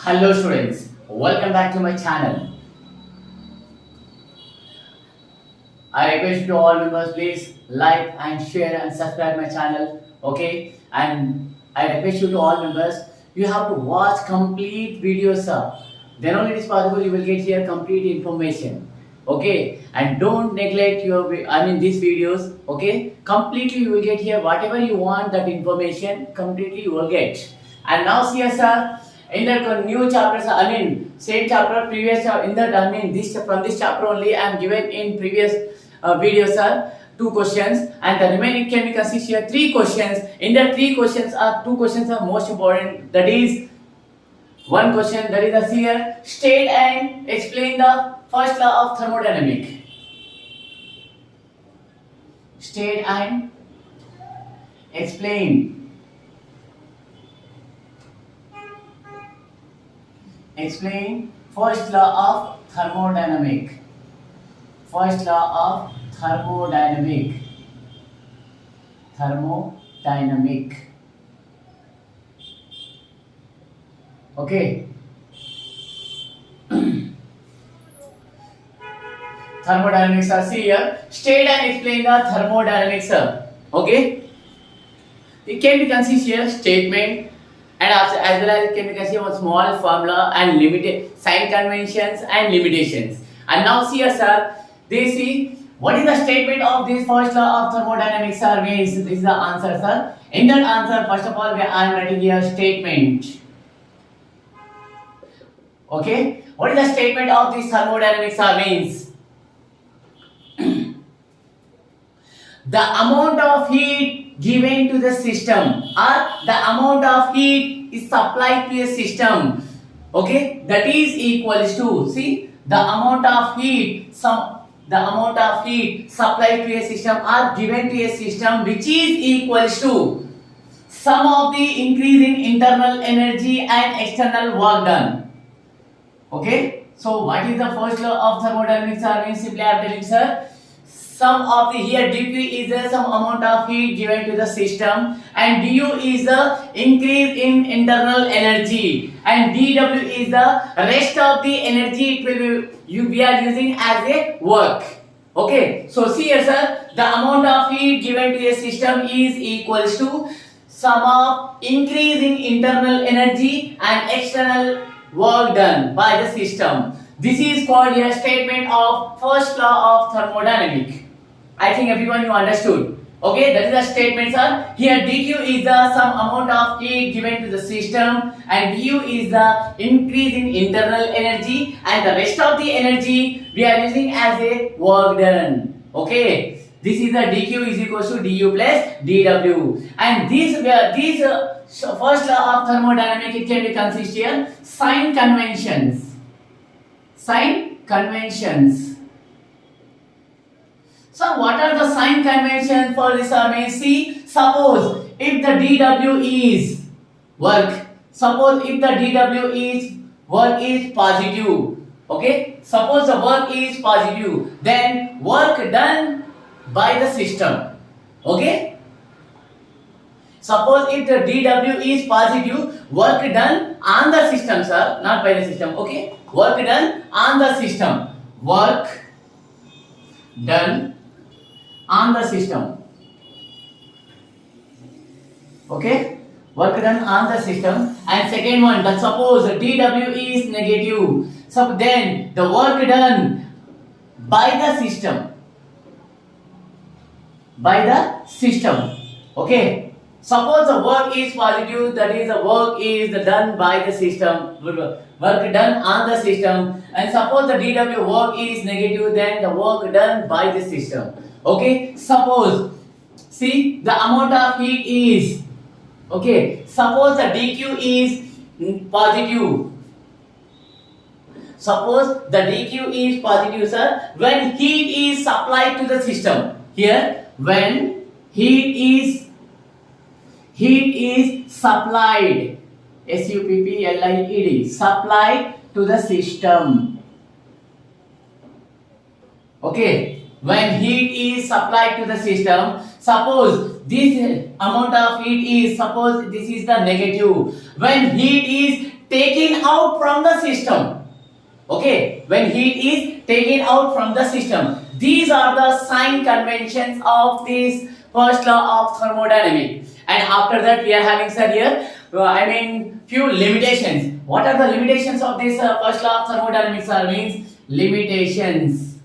Hello students, welcome back to my channel. I request to all members please like and share and subscribe my channel. Okay, and I request you to all members you have to watch complete videos sir. Then only it is possible you will get here complete information. Okay, and don't neglect these videos. Okay, completely you will get here whatever you want, that information completely you will get. And now see sir, in the new chapters, same chapter previous in that this from this chapter only I am given in previous videos are two questions, and the remaining can be consist here three questions. In the three questions are two questions are most important. That is one question that is a here state and explain the first law of thermodynamics. State and explain first law of thermodynamics. First law of thermodynamic. Okay. Thermodynamics are see here. State and explain the thermodynamics. Okay. It can be consist here statement, and also as well as it can be consist of small formula and limited sign conventions and limitations. And now see here, sir. They see what is the statement of this first law of thermodynamics, sir. Means this is the answer, sir. In that answer, first of all, I am writing here statement. Okay. What is the statement of this thermodynamics, sir? Means the amount of heat given to the system or the amount of heat is supplied to a system, okay, that is equals to, see, the amount of heat supplied to a system or given to a system which is equals to sum of the increase in internal energy and external work done. Okay, so what is the first law of thermodynamics? Means simply I am telling, sir, sum of the here dq is the some amount of heat given to the system, and du is the increase in internal energy, and dw is the rest of the energy it will be we are using as a work. Okay, so see here, sir, the amount of heat given to a system is equals to sum of increase in internal energy and external work done by the system. This is called a statement of first law of thermodynamics. I think everyone you understood. Okay, that is the statement, sir. Here dq is the some amount of heat given to the system, and du is the increase in internal energy, and the rest of the energy we are using as a work done. Okay, this is the dq is equals to du plus dw, and this first law of thermodynamics, it can be consist here sign conventions. So what are the sign conventions for this? See, suppose if the dw is work, is positive, okay, suppose the work is positive, then work done by the system, okay, suppose if the dw is positive, work done on the system, sir, not by the system, okay, work done on the system, work done on the system, okay, work done on the system. And second one, that suppose dw is negative, so then the work done by the system, okay, suppose the work is positive, that is the work is done by the system, work done on the system, and suppose the dw work is negative, then the work done by the system. Okay, suppose, see, the amount of heat is, okay, suppose the dq is positive, sir, when heat is supplied to the system, here when heat is supplied, supplied to the system, okay, when heat is supplied to the system, suppose this amount of heat is, suppose this is the negative, when heat is taken out from the system. Okay, when heat is taken out from the system. These are the sign conventions of this first law of thermodynamics. And after that we are having, sir, here few limitations. What are the limitations of this first law of thermodynamics, sir? Means limitations.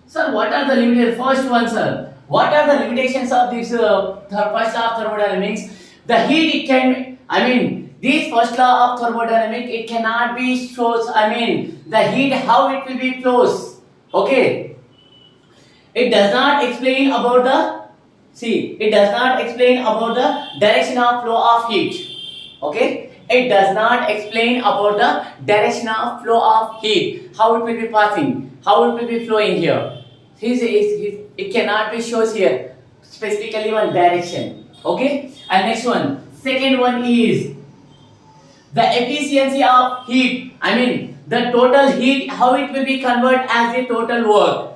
Sir, what are the limitations? First one, sir. What are the limitations of this first law of thermodynamics? The heat, it can, this first law of thermodynamics, it cannot be shows, the heat, how it will be flows. Okay. It does not explain about it does not explain about the direction of flow of heat. Okay. It does not explain about the direction of flow of heat. How it will be passing, how it will be flowing here. It cannot be shows here specifically one direction. Okay. And next one, second one is the efficiency of heat. The total heat, how it will be converted as a total work.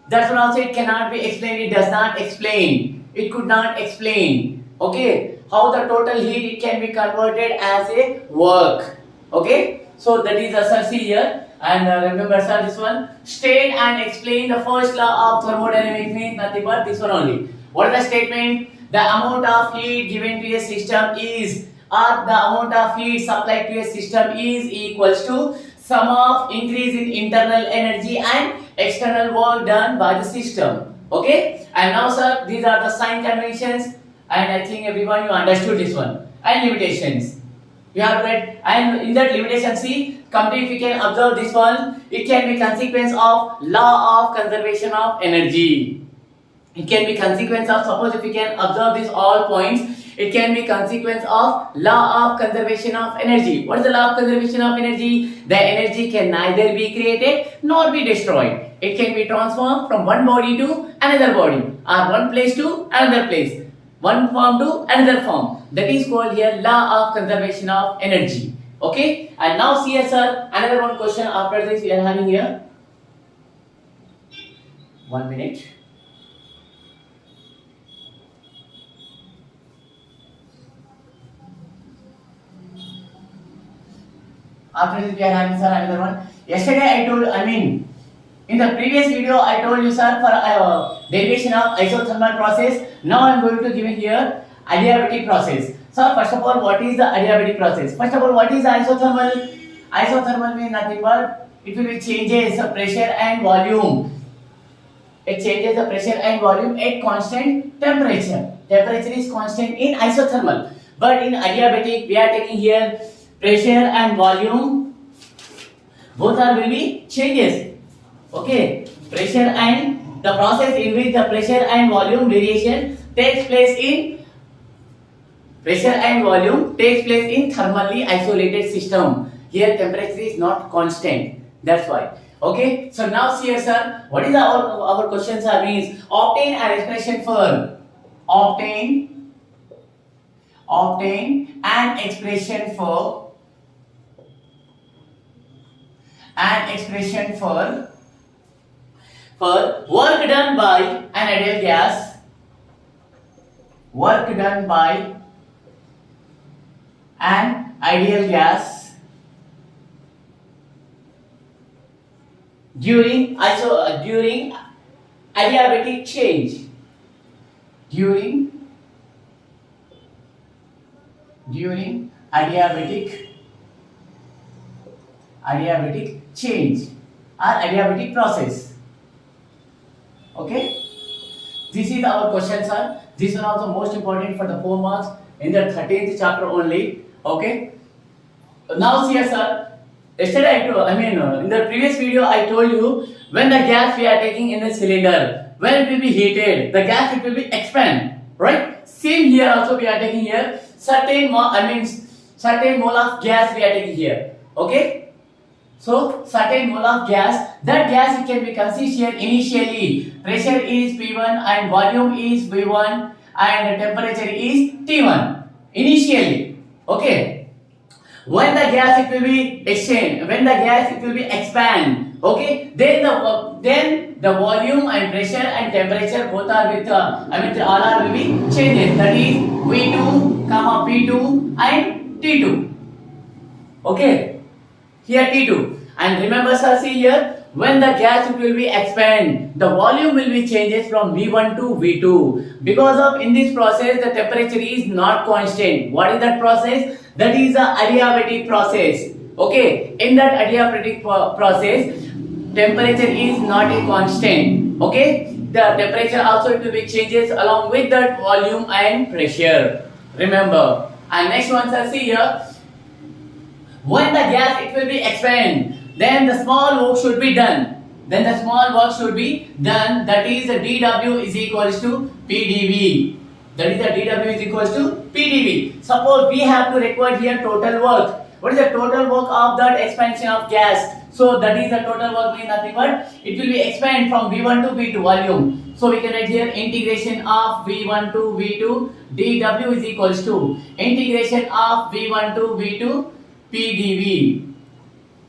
That's one also it cannot be explained. It does not explain. It could not explain. Okay, how the total heat it can be converted as a work. Okay, so that is the sir here. And remember, sir, this one, state and explain the first law of thermodynamics means nothing but this one only. What is the statement? The amount of heat given to a system is, or the amount of heat supplied to a system is equals to sum of increase in internal energy and external work done by the system. Okay, and now, sir, these are the sign conventions, and I think everyone you understood this one. And limitations you have read, and in that limitation, see, complete we can observe this one. It can be consequence of law of conservation of energy. It can be consequence of, suppose if we can observe these all points, it can be consequence of law of conservation of energy. What is the law of conservation of energy? The energy can neither be created nor be destroyed. It can be transformed from one body to another body, or one place to another place, one form to another form. That is called here law of conservation of energy. Okay, and now see here, sir, another one question after this we are having here. 1 minute. After this we are having, sir, another one. Yesterday I told, in the previous video I told you, sir, for derivation of isothermal process. Now I am going to give it here adiabatic process. So first of all, what is the adiabatic process? First of all, what is the isothermal? Isothermal means nothing but it will be changes the pressure and volume. It changes the pressure and volume at constant temperature. Temperature is constant in isothermal, but in adiabatic we are taking here pressure and volume, both are will be changes. Okay, pressure and the process in which the pressure and volume variation takes place in thermally isolated system. Here temperature is not constant. That's why. Okay, so now see here, sir, what is our questions are means obtain an expression for an expression for work done by an ideal gas, during adiabatic change. During adiabatic change or adiabatic process. Okay, this is our question, sir. This one also most important for the 4 marks in the 13th chapter only. Okay, now see here, sir. Yesterday in the previous video I told you, when the gas we are taking in the cylinder, when it will be heated, the gas it will be expand, right? Same here also we are taking here certain mole of gas we are taking here. Okay, so certain mole of gas, that gas it can be considered here initially. Pressure is P1 and volume is V1 and temperature is T1 initially. Okay, when the gas it will be exchange, when the gas it will be expand, okay, then the volume and pressure and temperature both are with all are will be changes. That is V2, P2 and T2. Okay, here T2. And remember sir, see here, when the gas will be expand, the volume will be changes from V1 to V2. Because of in this process, the temperature is not constant. What is that process? That is the adiabatic process. Okay, in that adiabatic process, temperature is not a constant. Okay, the temperature also it will be changes along with that volume and pressure. Remember. And next one sir, see here, when the gas it will be expand, then the small work should be done. Then the small work should be done. That is the dW is equals to PdV. That is the dW is equals to PdV. Suppose we have to record here total work. What is the total work of that expansion of gas? So that is the total work means nothing but it will be expand from V1 to V2 volume. So we can write here integration of V1 to V2 dW is equals to integration of V1 to V2 PdV.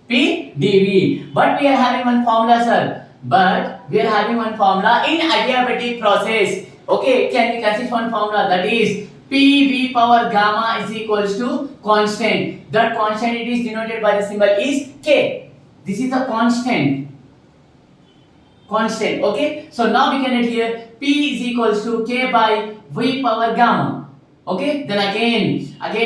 PdV. But we are having one formula, sir. But we are having one formula in adiabatic process. Okay, can we consider one formula, that is PV power gamma is equals to constant. That constant it is denoted by the symbol is K. This is a constant. Constant. Okay. So now we can write here P is equals to K by V power gamma. Okay, then again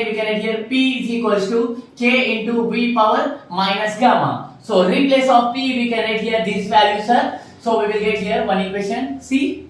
we can write here P is equals to K into V power minus gamma. So replace of P we can write here this value, sir. So we will get here one equation. See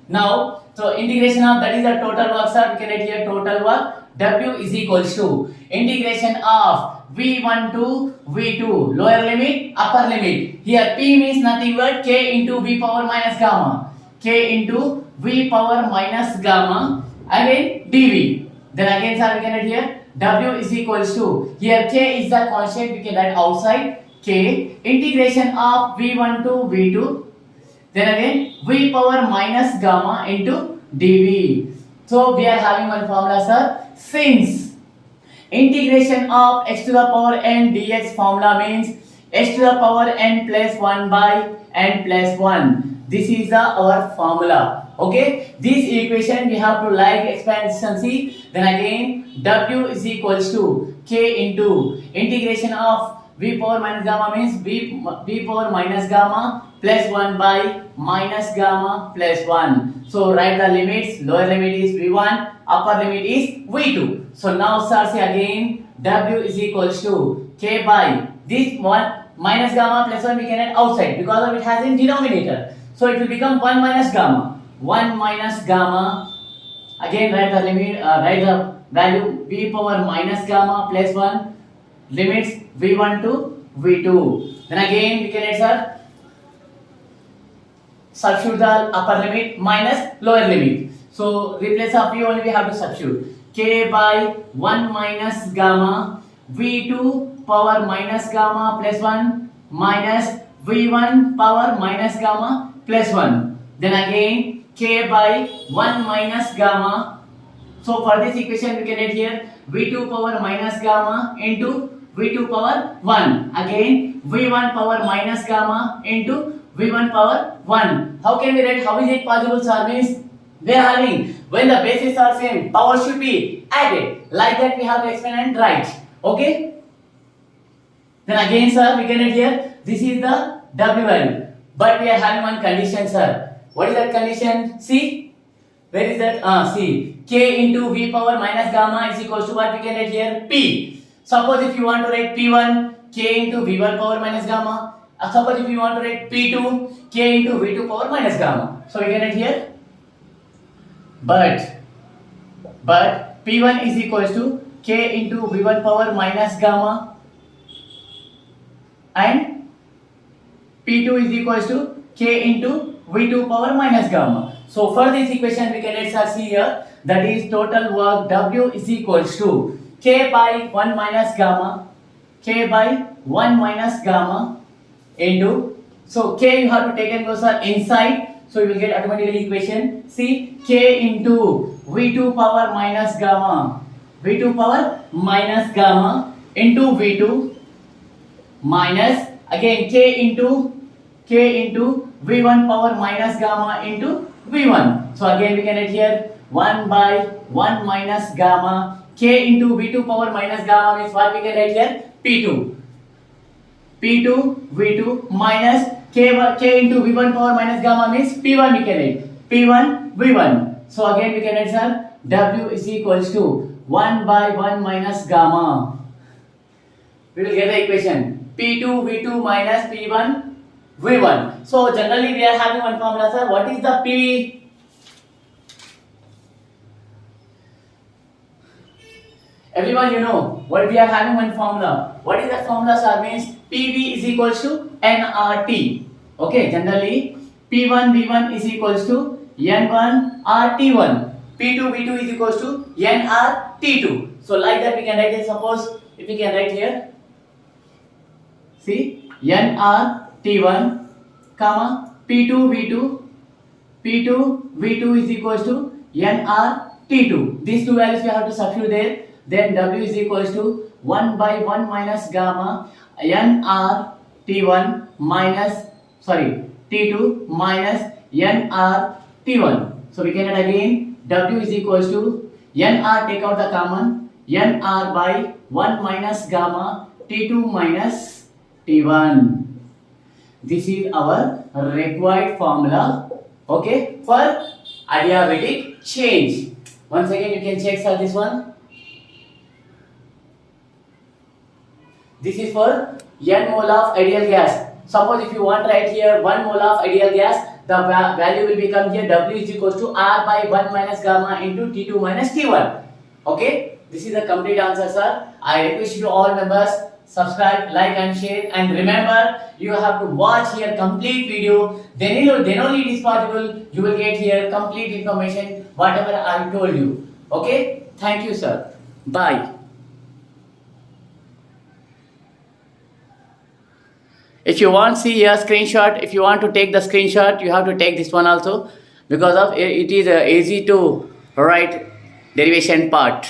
now, so integration of that is the total work, sir. We can write here total work W is equals to integration of V1 to V2 lower limit upper limit. Here P means nothing but K into V power minus gamma. K into V power minus gamma. Again dV. Then again sir we can write here W is equals to, here K is the constant, we can write outside K integration of V1 to V2. Then again V power minus gamma into dV. So we are having one formula, sir. Since integration of x to the power n dx formula means x to the power n plus 1 by n plus 1. This is our formula. Okay, this equation we have to like expansion C. Then again W is equals to K into integration of V power minus gamma means V power minus gamma plus 1 by minus gamma plus 1. So write the limits. Lower limit is V1, upper limit is V2. So now sir, see again W is equals to K by this 1 minus gamma plus 1 we can add outside because of it has in denominator. So it will become 1 minus gamma. 1 minus gamma. Again write the limit, write the value V power minus gamma plus 1. Limits V1 to V2. Then again we can write, sir, substitute the upper limit minus lower limit. So replace of V only we have to substitute. K by 1 minus gamma V2 power minus gamma plus 1 minus V1 power minus gamma plus 1. Then again K by 1 minus gamma. So for this equation we can write here V2 power minus gamma into V2 power 1. Again V1 power minus gamma into V1 power 1. How can we write? How is it possible, sir? Means we are having when the bases are same, power should be added. Like that we have to explain and write. Okay. Then again, sir, we can write here. This is the W value. But we are having one condition, sir. What is that condition? See, where is that? See, K into V power minus gamma is equals to what we can write here? P. Suppose if you want to write P1, K into V1 power minus gamma. Suppose if you want to write P2, K into V2 power minus gamma. So we can write here. But P1 is equals to K into V1 power minus gamma and P2 is equals to K into V2 power minus gamma. So for this equation we can let's see here, that is total work W is equals to K by 1 minus gamma, K by 1 minus gamma into, so K you have to take and go sir inside. So you will get automatically equation. See, K into V2 power minus gamma, V2 power minus gamma into V2 minus again K into V1 power minus gamma into V1. So again we can write here 1 by 1 minus gamma K into V2 power minus gamma means what we can write here? P2. P2 V2 minus K into V1 power minus gamma means P1 we can write. P1 V1. So again we can write, sir, W is equals to 1 by 1 minus gamma. We will get the equation P2 V2 minus P1 V1. So generally we are having one formula, sir. What is the PV? Everyone, you know what we are having one formula. What is that formula, sir? Means PV is equals to nRT. Okay, generally P1 V1 is equals to N1 RT1. P2 V2 is equals to nRT2. So like that we can write it. Suppose if we can write here, see, nRT1 comma P2 V2 is equals to nRT2. These two values we have to substitute there. Then W is equals to 1 by 1 minus gamma nRT1 minus T2 minus nRT1. So we can write again W is equals to nR, take out the common, nR by 1 minus gamma T2 minus T1. This is our required formula, okay, for adiabatic change. Once again you can check, sir, this one. This is for n mole of ideal gas. Suppose if you want to write here 1 mole of ideal gas, the value will become here W is equals to R by 1 minus gamma into T2 minus T1. Okay, this is the complete answer, sir. I request you all members, subscribe, like and share, and remember you have to watch here complete video. Then only it is possible you will get here complete information whatever I told you. Okay, thank you, sir. Bye. If you want to see a screenshot, if you want to take the screenshot, you have to take this one also, because of it is easy to write derivation part.